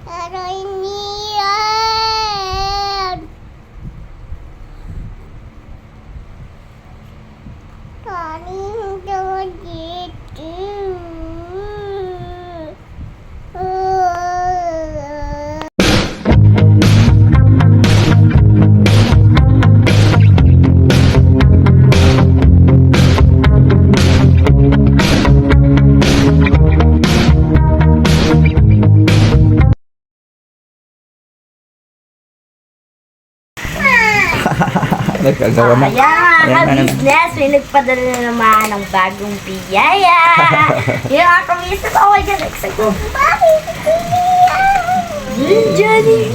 Ano ini yan? Kanin daw dito. Nagkagawa na. Ayan, mga ka-business, may nagpadala na naman ng bagong biyaya. Yung mga ka-business, oh my God, excited. Bakit? Johnny!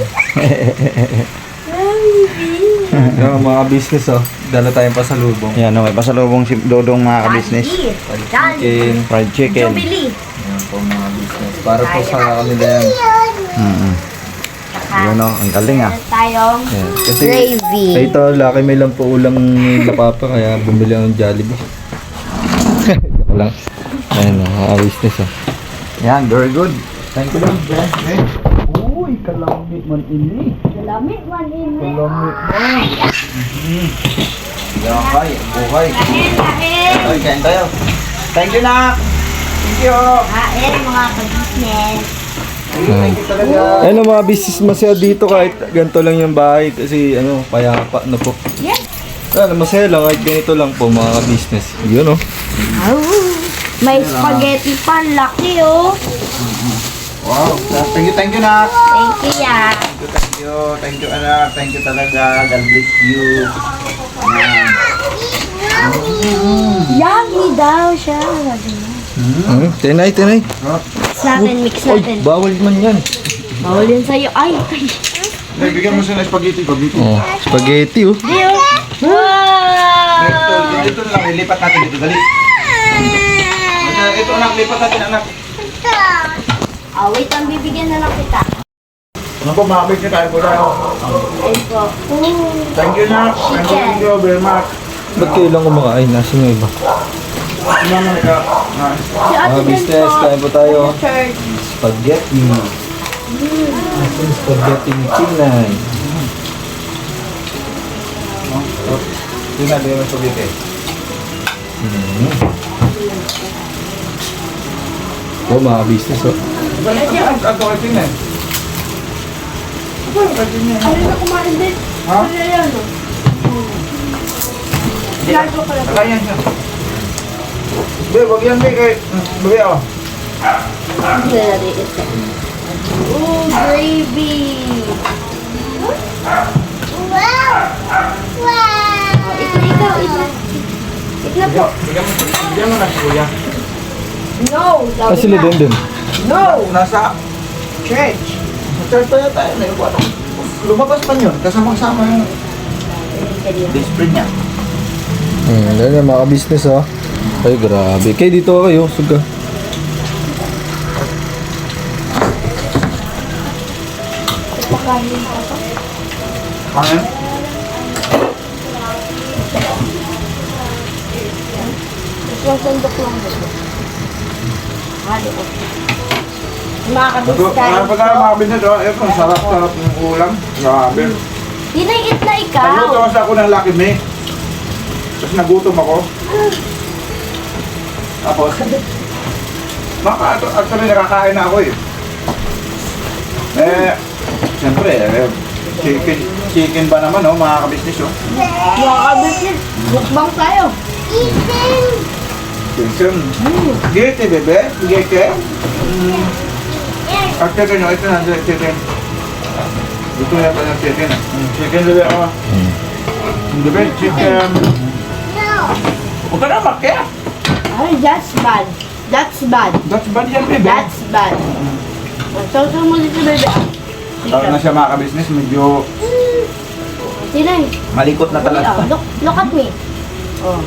Yung mga business dala tayong pasalubong. Yan may pasalubong si Dodong mga ka-business. Chicken, fried chicken. Jubilee. Yan po mga business. Para po sa kanila yan. Yun ang galing Tayong Yan. Kasi gravy. ito, laki may lang po ulang napapa kaya bumili ako ng Jollibee. Joke lang. Ayan mga business Yan, very good. Thank you lang. Uy, kalamit man ini. Lamig man ini. Kalamit man. Yakay, buhay. Okay, kain tayo. Thank you na. Thank you. Kain mga ka-business. Ano mga business masaya dito kahit ganito lang yung bahay kasi payapa na po. Yes. Masaya lang kahit ganito lang po mga business. Yun May spaghetti pa, laki Wow, thank you na. Thank you ya. Thank you anak, thank you talaga. God bless you. Yummy daw siya. Tinay. Mix natin. Bawal man yan. Bawal yun sa'yo. Ay. Bigyan mo sila spaghetti. Spaghetti Dio. Wow! Ito lang, ilipat natin dito. Dali. Ito anak, lipat natin anak. Wait, ang bibigyan na lang kita. Ano po, makabig niyo tayo po tayo. Ayun po. Thank you na. Thank you very much. Ba't kayo lang kumakain? Nasaan yung iba? Si Ate Mga din business, po. kain po tayo. Church. Spaghetti. Spaghetti ni Chinay. Chinay, bigyan mo spaghetti. Mga business Ano na kumain din? Ha? Ano yan? Lalo ka lang. Kakayan siya. Wag yan, kay... Babi ako. Very ito. Oh, gravy. Wow! Wow! Ikaw. Ito po. Bigyan mo na si Kuya. No. sabi Sila na. din. No. Nasa church. Sa church tayo tayo. Lumabas pa yun. Kasama-kasama yung discipline niya. Yan yung mga business Ay, grabe. Kaya dito kayo. Suga. Pakain pa pa. Ano? Isang sandok lang dito. Halo ko. Mga kabistan. Ano pagka mga business Ito, sarap-sarap ng ulam. Grabe. Tinay-it na ikaw. Nagluto kasi ako ng Lucky Me. Tapos nagutom ako. Tapos, actually nakakain na ako siyempre, chicken ba naman mga kabisnes Mga kabistan. Bukbang tayo. Chicken. Gete, bebe. Gete. Chicken ito na, chicken. Ito yata ng chicken. Chicken, bebe, Bebe, chicken. Huwag ka na makya. Ay, that's bad. That's bad. That's bad yan, bebe. That's bad. So mo dito, bebe. Tawag na siya mga kabisnes, medyo Tinay. malikot na talaga. Look at me. Oh.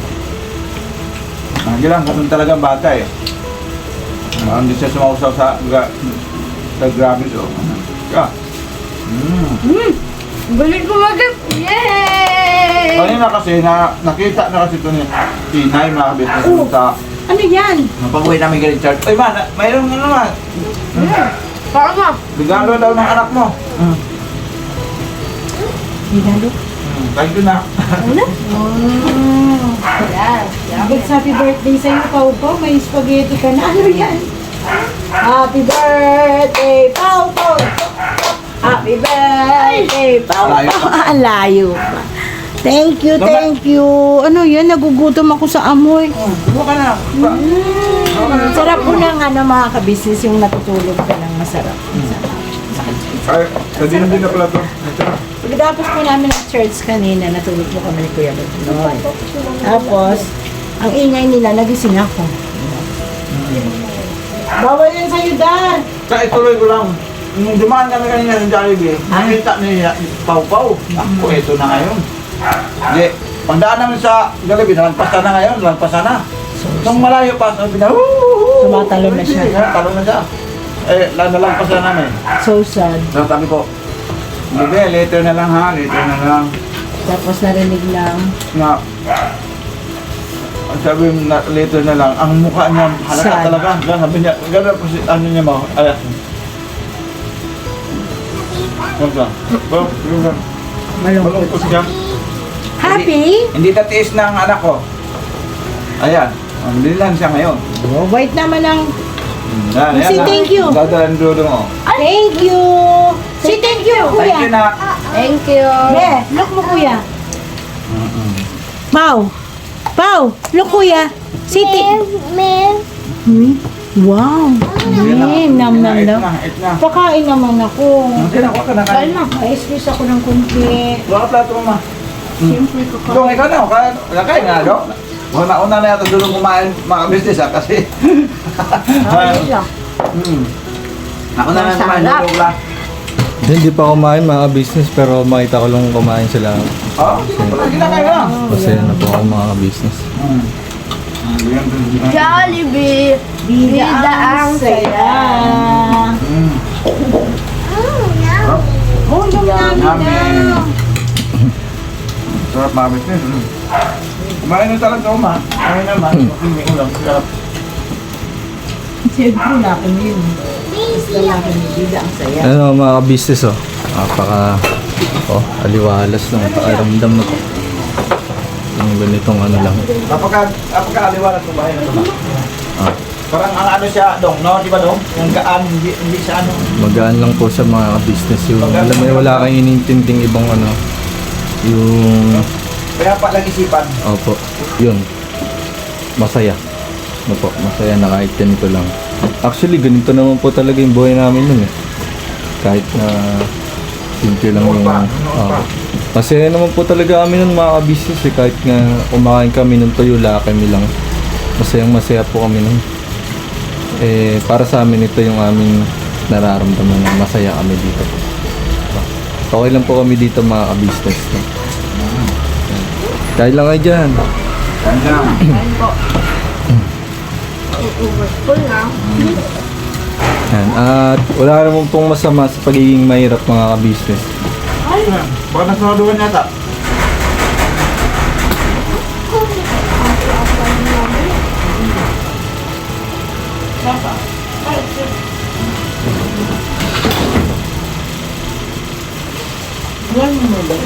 Hindi lang, ganun talaga ang bata Hindi siya sumausaw sa grabis Yeah. Galing ko mag-up. Yay! Kanina kasi nakita na kasi ito ni Tinay mga business sa Ano yan? napag-uwi namin kay Richard. Ay man, mayroon ano naman. Parang nga. Regalo daw ng anak mo. Hinalo. Thank you na. Yes. Happy birthday sa iyo, Pau Pau. May spaghetti ka na. Ano yan? Happy birthday, Pau Pau. Happy birthday, Pau Layo Pau. pa. Ang layo pa. Thank you, thank you. Ano yan? Nagugutom ako sa amoy. Buka ka na. Sarap po ng mga kabisnes yung natutulog ka ng masarap. Ay, din na pala ito. Pagkatapos po namin ng church kanina, natulog po kami ni Kuya Bertinoy. Tapos, ang ingay nila, nagising ako. Bawal yan sa'yo, Dar! Kaya ituloy ko lang. Nung dumaan kami kanina ng Jollibee, nakita niya Pau-Pau. Ako, ito na ngayon. Hindi, pagdaan namin sa Jollibee, nalagpasan na ngayon, nalagpasan na. Nung malayo pa, sabi na, Tumatalon na siya. Talon na siya. Eh, nalagpasan namin. So sad. So, sabi ko, hindi, later na lang ha, later na lang. Tapos narinig lang. Na, sabi na, later na lang, ang mukha niya, halata Sad. talaga. Sabi niya, gano'n po si, ano niya mo, ay, wag ka. Malungkot. Malungkot siya. Happy? Hindi tatiis ng anak ko. Ayan, hindi lang siya ngayon. Oh, wait naman ang... Yan, Say thank you. Dadalan dulo mo. Thank you! Say thank you, Thank you Kuya! na. Thank you. Be, look mo, Kuya. Pau! Pau! Look, Kuya! Say thank... Mel. Wow! Nam, nam, Eat nam. na, eat na. Pakain naman ako. Hindi na, huwag ka na kain. Ma-excuse ako ng kunti. Wala ka plato mo, ma. Siyempre ko ka. Dong, ikaw na, kain na, Dong. Una na yata doon kumain mga business ha, kasi... Ayos lang. Ako na lang kumain, Masarap. dulog lang. Hindi pa kumain mga business pero makita ko lang kumain sila. Oo, palagi na kayo na. Masaya na po ako mga business. Jollibee. Bida ang saya. Oh, namin Amen. na. Sarap mga business. Kumain na talaga ako, ma. Kumain naman. Hindi ulam. Sarap. Siyempre, nakin yun. Basta nakin yun. Bida ang saya. Ano mga business oh. Aliwalas ng pakiramdam mo. Yung ganitong ano lang. Napaka-aliwalas ko bahay na ito, ma. Ah, Parang ang ano siya, Dong, no? Di ba, Dong? Yung gaan, hindi siya ano. magaan lang po siya mga business. Yung, alam mo yun, wala kang inintinding ibang ano. Yung, Kaya pa lang isipan. opo, yun. Masaya. Ano po, masaya na kahit ganito lang. Actually, ganito naman po talaga yung buhay namin nun eh. Kahit na simple lang yung... masaya naman po talaga kami nun mga ka-business eh. Kahit nga kumakain kami ng toyo, kami lang. Masayang masaya po kami nun. Eh, para sa amin ito yung aming nararamdaman na masaya kami dito. Okay lang po kami dito mga ka-business. No? Kahit lang kayo dyan. Ganda. Full na. Yan. At wala naman pong masama sa pagiging mahirap mga ka-business. Baka nasaraduhan yata.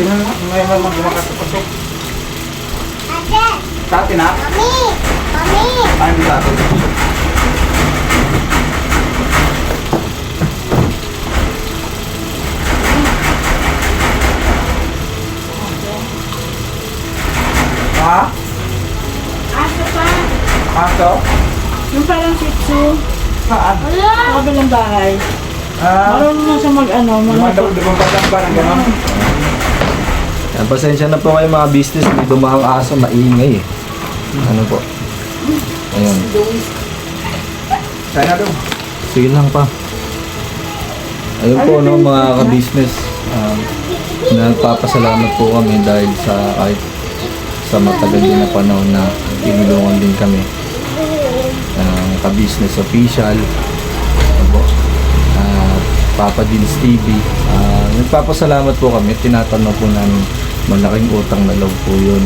Tingnan mo, may naman gumakasapasok. Ate. Tati na? Mami. Mami. Ay, hindi tati. Ha? Aso pa. Aso? Yung parang shih tzu. Saan? Sa kabilang bahay. Marunong na siya Dumang patamba ng gano'n. Yan, pasensya na po kayo mga business. May dumahang aso, maingay eh. Ano po? Ayun. Saan na doon? Sige lang pa. Ayun po no mga ka-business. Nagpapasalamat po kami dahil sa kahit sa matagal din na panahon na tinulungan din kami ng ka-business official. Ano po? Papa Dins TV. Nagpapasalamat po kami. Tinatanong po namin, malaking utang na loob po yun.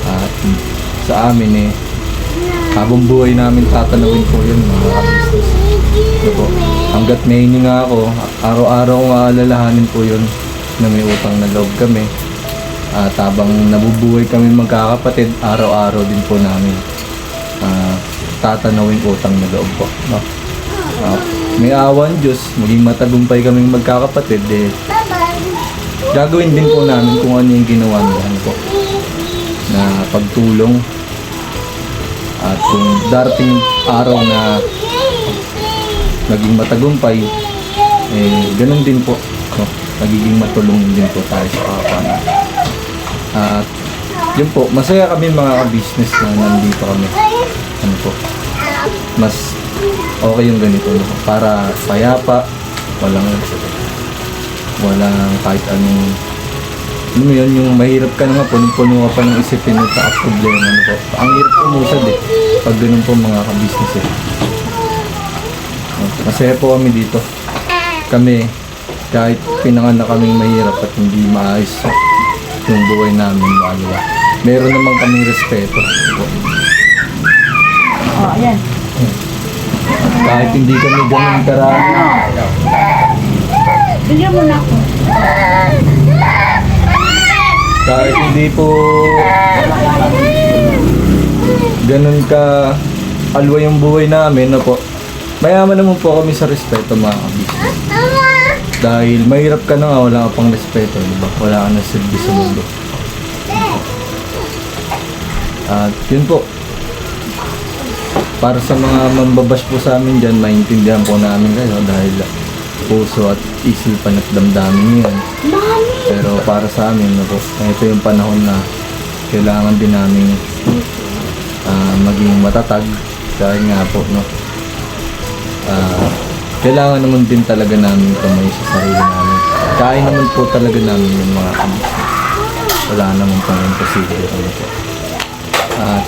At sa amin habang buhay namin tatanawin po yun mga ka-business. Ito po, hanggat may hininga ako, araw-araw kong aalalahanin po yun na may utang na loob kami. At habang nabubuhay kami magkakapatid, araw-araw din po namin tatanawin utang na loob po. No? May awan Diyos, maging matagumpay kaming magkakapatid, gagawin din po namin kung ano yung ginawa nila po na pagtulong. At kung darating araw na maging matagumpay, ganun din po, no? Nagiging matulong din po tayo sa kapwa natin. At yun po, masaya kami mga ka-business na nandito kami. Ano po, mas okay yung ganito, no? Para payapa, walang kahit anong, alam mo yun, yung mahirap ka na nga, punong-puno ka pa ng isipin mo sa problema, ano po. Ang hirap umusad pag ganun po mga ka-business Masaya po kami dito. Kami, kahit pinanganak kaming mahirap at hindi maayos yung buhay namin, meron naman kaming respeto. Ayan. Kahit hindi kami ganun karami, Bigyan mo na ako. kahit hindi po ganun ka alwa yung buhay namin, no po, mayaman naman po kami sa respeto mga ka-business. Dahil mahirap ka na nga, wala ka pang respeto, diba? Wala ka na silbi sa mundo. At yun po, para sa mga mambabash po sa amin dyan, maintindihan po namin kayo dahil puso at isipan at damdamin yan. Pero para sa amin, no po, ito yung panahon na kailangan din namin maging matatag dahil nga po, no, kailangan naman din talaga namin kamay sa sarili namin. Kaya naman po talaga namin yung mga ka-business. Wala naman pang imposible, ano po. At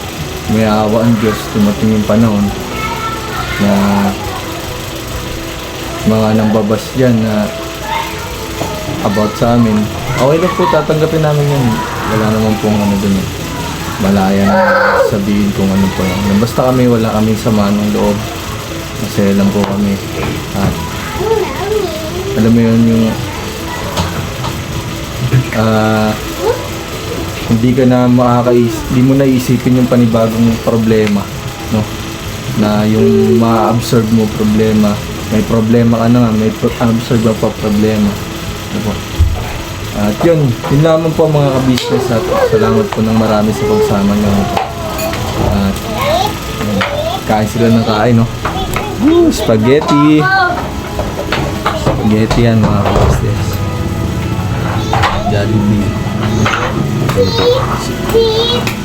may awa ang Diyos, tumating yung panahon na mga nangbabas dyan na about sa amin, okay lang po, tatanggapin namin yan. Wala naman pong ano dun, malaya na sabihin kung ano po lang. Basta kami, wala kaming sama ng loob. Masaya lang po kami. At alam mo yun, yung hindi mo naisipin yung panibagong problema, no? Na yung ma-absorb mo problema, may problema ka na nga, may absorb mo pa problema, ano? At yun lamang po mga ka-business, at salamat po ng marami sa pagsama nyo. At kain sila ng kain, no? Spaghetti yan mga ka-business. Jollibee.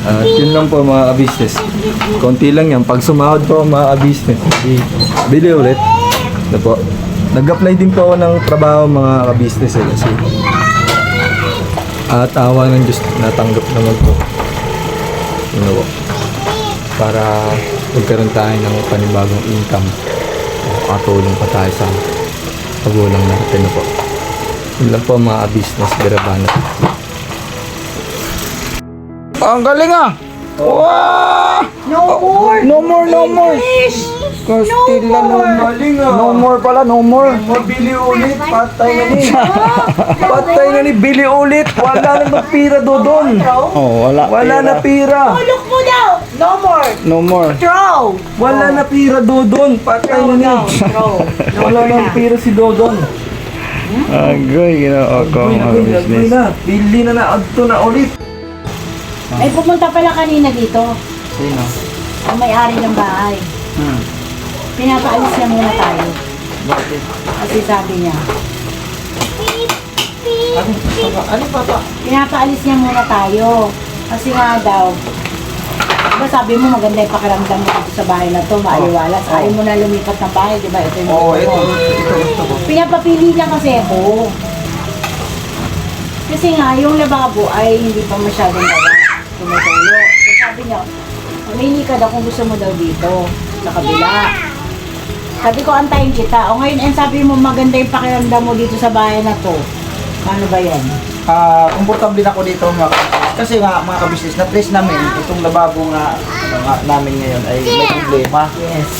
At yun lang po mga ka-business. Konti lang yan. Pag sumahod po mga ka-business, bili ulit. Ano po? Nag-apply din po ako ng trabaho mga ka-business kasi at awa ng Diyos, natanggap naman po. Ano po? Para magkaroon tayo ng panibagong income. Katulong pa tayo sa pagulang natin, ano po. Yun lang po mga ka-business, Garabana. Ang galing ah! Wow! No more! No more! Kastila, no more pala, no more. Bili ulit, patay na ni. Patay na ni, bili ulit. Wala na pira doon. Oh, Wala na pira. Oh, look mo daw! No more! No more. Throw! Wala na pira Dodon. Patay na ni. Throw. Wala na pira si Dodon. Agoy, ginoo ko ang business. Bili na adto na ulit. Ay, pumunta pala kanina dito. Sino? Ang may-ari ng bahay. Pinapaalis niya muna tayo. Bakit? Kasi sabi niya, Ano papa? pinapaalis niya muna tayo. Kasi nga daw, diba sabi mo maganda yung pakiramdam mo dito sa bahay na to, maaliwalas. Ayaw mo na lumipat ng bahay, diba? Ito yung gusto mo. Ito gusto ko. Pinapapili niya kasi ako. Kasi nga, yung lababo ay hindi pa masyadong gawa. Tumutulo. So sabi niya, mamili ka daw kung gusto mo daw dito, sa kabila. Sabi ko, antayin kita. O ngayon, sabi mo, maganda yung pakiramdam mo dito sa bahay na to. Paano ba yan? Komportable na ako dito mga kabisnes. Kasi nga mga kabisnes, na-trace namin itong lababo nga, ano, nga namin ngayon ay may problema. Yes.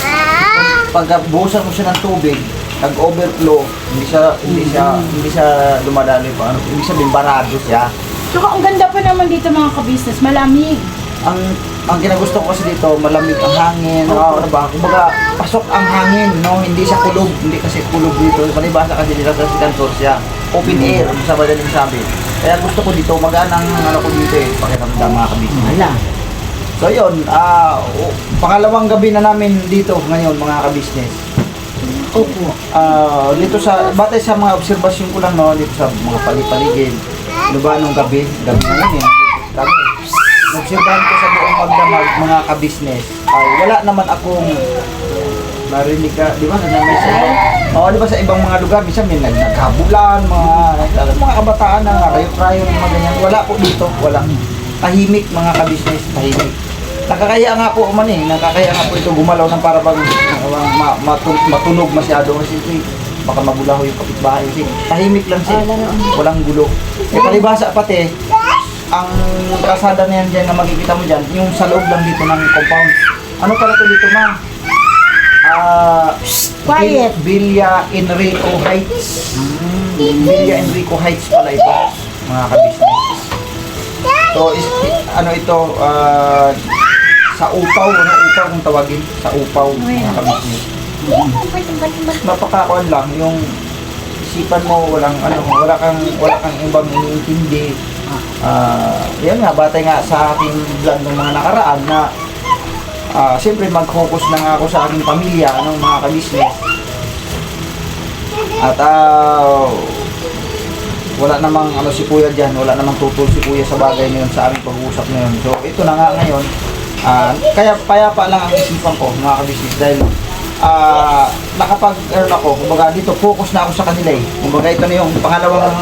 Pag buhusan mo siya ng tubig, nag-overflow, hindi siya dumadaloy pa. Ano, ibig sabihin barado siya. Saka ang ganda pa naman dito mga kabisnes, malamig. Ang ginagusto ko kasi dito, malamig ang hangin, ano ba? Kumbaga, pasok ang hangin, no? Hindi siya kulog, hindi kasi kulog dito. Palibasa kasi dito sa Sikantor siya. Open air, ang sabi din sabi. Kaya gusto ko dito, magaan ang ano ko dito eh, pakiramdam mga kabisnes. Wala. So yun, pangalawang gabi na namin dito ngayon mga kabisnes. Opo. Dito sa, batay sa mga obserbasyon ko lang no, dito sa mga paligid. Ano ba nung gabi ngayon eh, kami. Nagsibahan ko sa buong magdamag mga kabisnes. Ay, wala naman akong narinig ka, di ba? Nanamay sa iba. Oo, di ba sa ibang mga lugar, bisa may naghabulan, mga kabataan na rayo-rayo, mga ganyan. Wala po dito, wala. Tahimik mga kabisnes, tahimik. Nakakaya nga po man eh, nakakaya nga po ito gumalaw ng para bang matunog masyado kasi baka magulaho yung kapitbahay kasi tahimik lang siya, walang gulo. Eh palibasa pati, ang kalsada na yan dyan na makikita mo dyan, yung sa loob lang dito ng compound. Ano pala to dito ma? Quiet. Villa Enrico Heights. Villa Enrico Heights pala ito, mga kabisnes. So, ano ito, sa upaw, upaw kung tawagin, sa upaw, mga kabisnes. Napakakuan lang, yung isipan mo, wala kang ibang iniintindi. Yan nga, batay nga sa aking vlog ng mga nakaraan na siyempre mag-focus na nga ako sa aking pamilya, mga kabisnes. At wala namang si kuya dyan, wala namang tutol si kuya sa bagay ngayon sa aming pag-uusap ngayon. So ito na nga ngayon, kaya payapa lang ang isipan ko mga kabisnes dahil ako, kumbaga dito focus na ako sa kanila eh. Kumbaga ito na yung pangalawang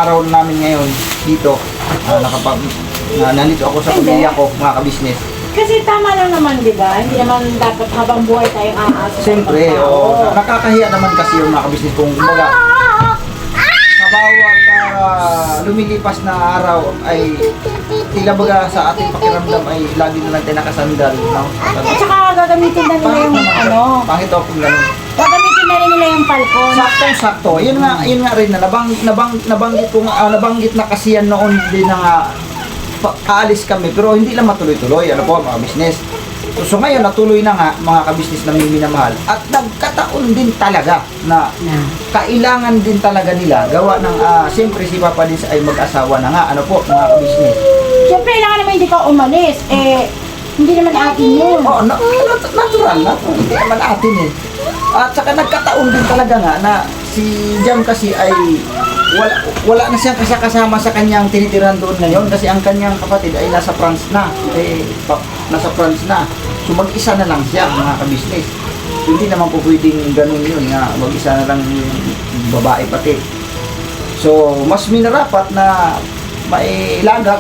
araw namin ngayon dito, nandito ako sa pamilya ko mga kabisnes. Kasi tama lang naman, di ba? Hindi naman dapat habang buhay tayong aasa. Siyempre, nakakahiya naman kasi yung mga kabisnes kung kumbaga sa bawat lumilipas na araw ay tila baga sa ating pakiramdam ay lagi na lang tayo nakasandal, no? At saka gagamitin na nila yung Pangit ako kung gano'n. gagamitin na rin nila yung palkon. Saktong-sakto. Yun nga rin na nabanggit na kasi yan noon din na aalis kami pero hindi lang matuloy-tuloy. Ano po mga business. So ngayon natuloy na nga mga kabisnes na may minamahal at nagkataon din talaga na kailangan din talaga nila gawa ng siyempre si Papa Liz ay mag-asawa na nga. Ano po mga kabisnes. Siyempre kailangan naman hindi ka umalis. Hindi naman atin yun. Oo, natural. Hindi naman atin eh. At saka nagkataon din talaga nga na si Jam kasi ay wala na siyang kasama sa kanyang tinitirahan doon ngayon kasi ang kanyang kapatid ay nasa France na. Nasa France na. So mag-isa na lang siya mga kabisnes. So, hindi naman po pwedeng ganun yun nga mag-isa na lang yung babae pati. So mas minarapat na mailagak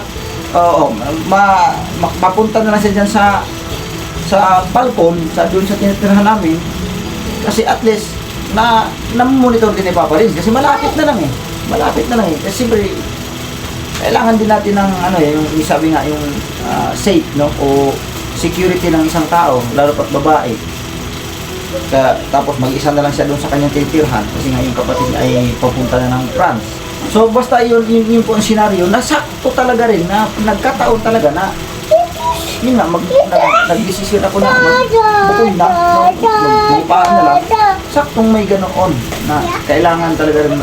mapunta na lang siya dyan sa balkon, doon sa tinitirahan namin. Kasi at least na-monitor din ni Papa Liz kasi malapit na lang eh. Kasi siyempre kailangan din natin ng yung sabi nga yung safe no o security ng isang tao lalo pat babae. Tapos mag-isa na lang siya doon sa kanyang tinitirhan kasi nga yung kapatid niya ay papunta na ng France. So basta yun po ang senaryo, nasakto talaga rin na nagkataon talaga na yun nga, nag-desisyon ako na bukod na, magpapaan na lang, saktong may ganoon na kailangan talaga rin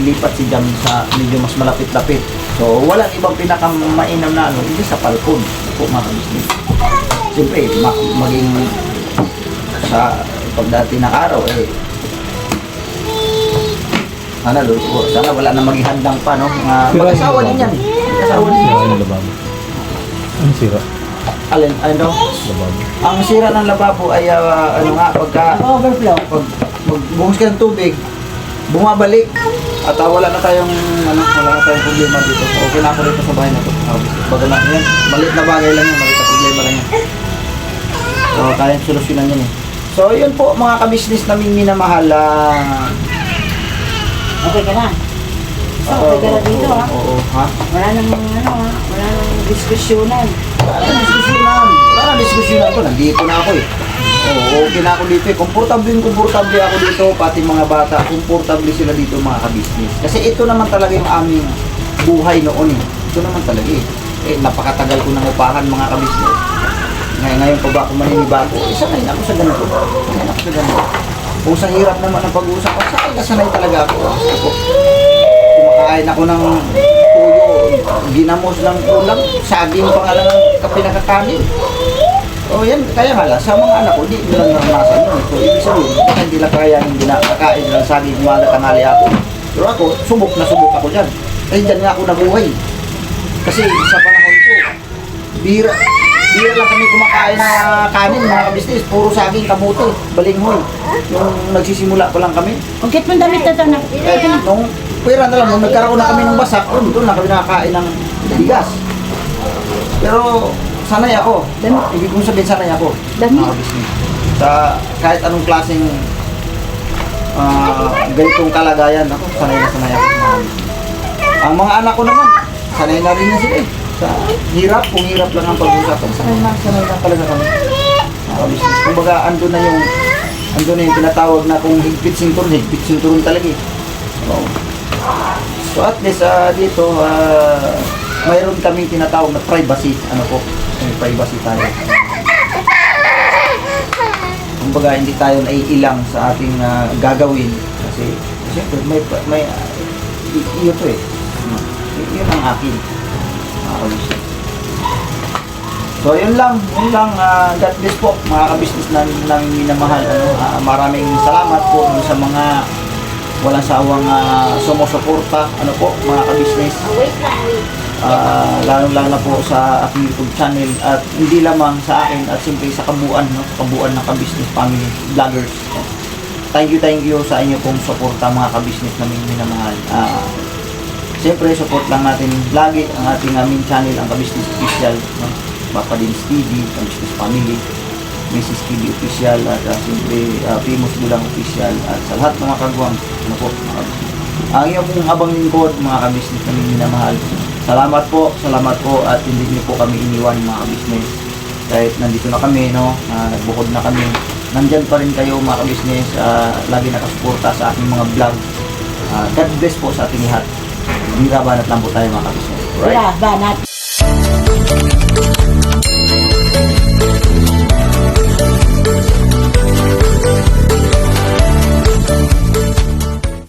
lipat si Jam sa medyo mas malapit-lapit. So walang ibang pinakamainam na hindi sa palkon po mga kabisnes. Siyempre, maging sa pagdati ng araw sana wala na maging handang pa no, mag-asawa din yan. Ang sira. Alin, ano? Lababo. Ang sira ng lababo ay pagka Overflow. buhos ka ng tubig, bumabalik at wala na tayong problema dito. Okay na ako dito sa bahay na to. Baga na yan, maliit na bagay lang yan, maliit na problema lang yan. So kayang solusyonan yan eh. So, yun po mga kabisnes namin minamahal. Okay ka na. So, okay ka na dito ha. Oo, ha? Wala nang wala nang diskusyonan. Wala na diskusyonan. Wala na diskusyonan ko. Nandito na ako eh. Oo, okay na ako dito eh. Komportable ako dito. Pati mga bata, komportable sila dito mga kabisnes. Kasi ito naman talaga yung aming buhay noon eh. Ito naman talaga eh. Napakatagal ko nang upahan mga kabisnes. Ngayon pa ba ako maninibago? Sanay na ako sa ganito. Kung sa hirap naman ang pag-uusap, sanay talaga ako. Kumakain ako ng tuyo, ginamos ng ulam, saging pa nga lang ang pinakakanin. O yan, kaya nga sa mga anak ko, di nila naranasan yun. So, ibig sabihin, hindi lang kaya yung kakain ng saging, umaga, tanghali ako. Pero ako, subok ako dyan. Kasi dyan nga ako nabuhay. Kasi sa panahon ko, bira lang kami kumakain na kanin, mga kabisnes. Puro saging, kamote, balinghoy. Yung nagsisimula pa lang kami. Bakit mo damit na ito na? Nung pera na lang, nung nagkaroon na kami ng basak, doon na kami nakakain ng bigas. Pero sanay ako. Ibig kong sabihin sanay ako. Dami. Mga kabisnes. Sa kahit anong klaseng ganitong kalagayan, ako sanay ako. Ang mga anak ko naman, sanay na rin na sila eh. Sa hirap, kung hirap lang ang pag-usapan, sanay na talaga kami. Mga kabisnes. Kumbaga, andun na yung tinatawag na kung higpit sinturon talaga eh. So at least dito, mayroon kaming tinatawag na privacy. Ano po? May privacy tayo. Kumbaga, hindi tayo naiilang sa ating gagawin. Kasi, siyempre, may iyo to eh. Yun ang akin. So, yun lang. God bless po, mga kabisnes namin minamahal. Maraming salamat po sa mga walang sawang sumusuporta. Ano po, mga kabisnes. Lalo na po sa aking YouTube channel at hindi lamang sa akin at siyempre sa kabuuan ng kabisnes family vloggers. Thank you sa inyo pong suporta mga kabisnes namin minamahal. Siyempre support lang natin lagi ang ating main channel, ang Kabisnes Official, no? Papa Dins TV, Kabisnes Family, Mrs. TV Official at siyempre Famous Bulang Official at sa lahat ng mga kagwang ano po, ang iyong pong habang lingkod mga kabisnes namin minamahal. Salamat po at hindi niyo po kami iniwan mga kabisnes. Kahit nandito na kami, no, nagbukod na kami, nandyan pa rin kayo mga kabisnes, lagi nakasuporta sa aking mga vlog. God bless po sa ating lahat. Banat lang po tayo mga kabisnes. Wala, banat.